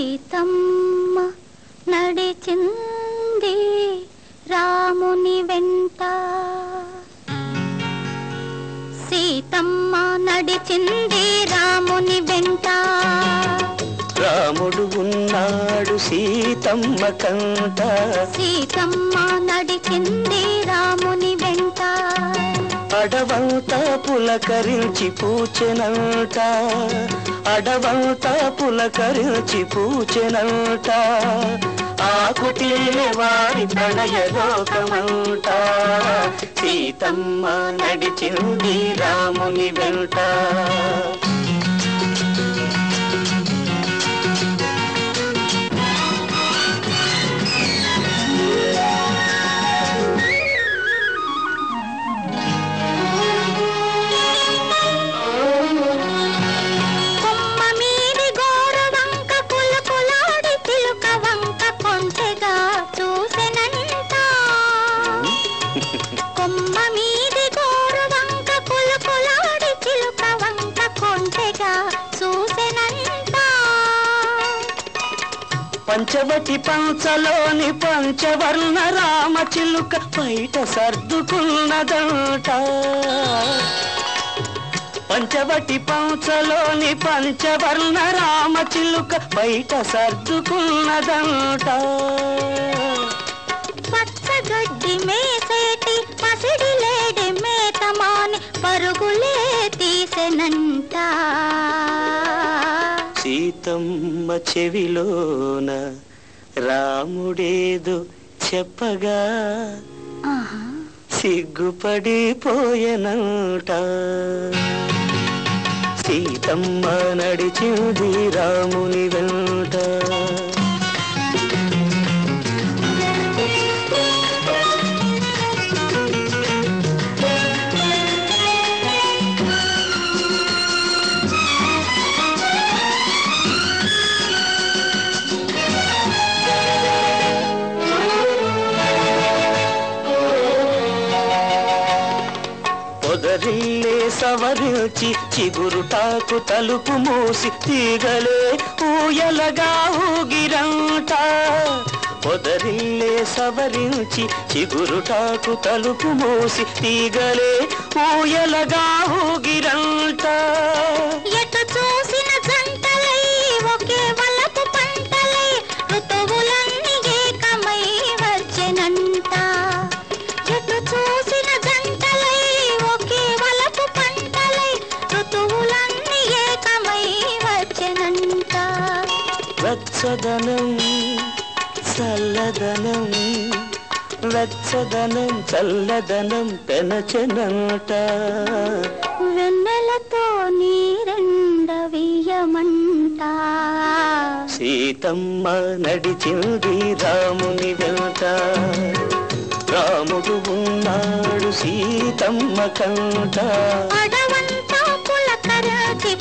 సీతమ్మ నడిచింది రాముని వెంట. సీతమ్మ నడిచింది రాముని వెంట. రాముడు ఉన్నాడు సీతమ్మ కంట. సీతమ్మ నడిచింది రాముని వెంట. అడవంతా పులకరించి పూచెనంట. అడవంతా పులకరించి పూచెనంట. ఆ కుటిలే వారి ప్రణయ లోకమంట. సీతమ్మ నడిచింది రాముని వెంట. పంచవటి పంచలోని పంచవర్ణ రామ చిలుక బయట సర్దుకున్నదంట. పంచవటి పంచలోని పంచవర్ణ రామ చిలుక బయట సర్దుకున్నదంట. పచ్చగడ్డి మేసేటి పసిడి లేడి మేతమాని పరుగులే తీసెనంట. సీతమ్మ చెవిలోన రాముడేదో చెప్పగా సిగ్గుపడిపోయెనంట. సీతమ్మ నడిచింది రాముని వెంట. పొదరిల్లే సవరించి చిగురుటాకు తలుపు మూసి తీగలే ఊయలగా ఊగిరంట. పొదరిల్లే సవరించి చిగురుటాకు తలుపు మూసి తీగలే ఊయలగా ఊగిరంట. ఎటు చూసిన జంటలై ఒకే వలపు పంటలై ఋతువులన్నీ ఏకమై వచ్చెనంట. ఎటు చూసిన జంటలై ఒకే వలపు పంటలై ఋతువులన్నీ ఏకమై వచ్చెనంట. వెచ్చదనం చల్లదనం వెచ్చదనం చల్లదనం పెనచెనంట. వెన్నెలతో నీరెండవీయమంట. సీతమ్మ నడిచింది రాముని వెంట. రాముడు ఉన్నాడు సీతమ్మ కంట. అడవంతా పులకరించి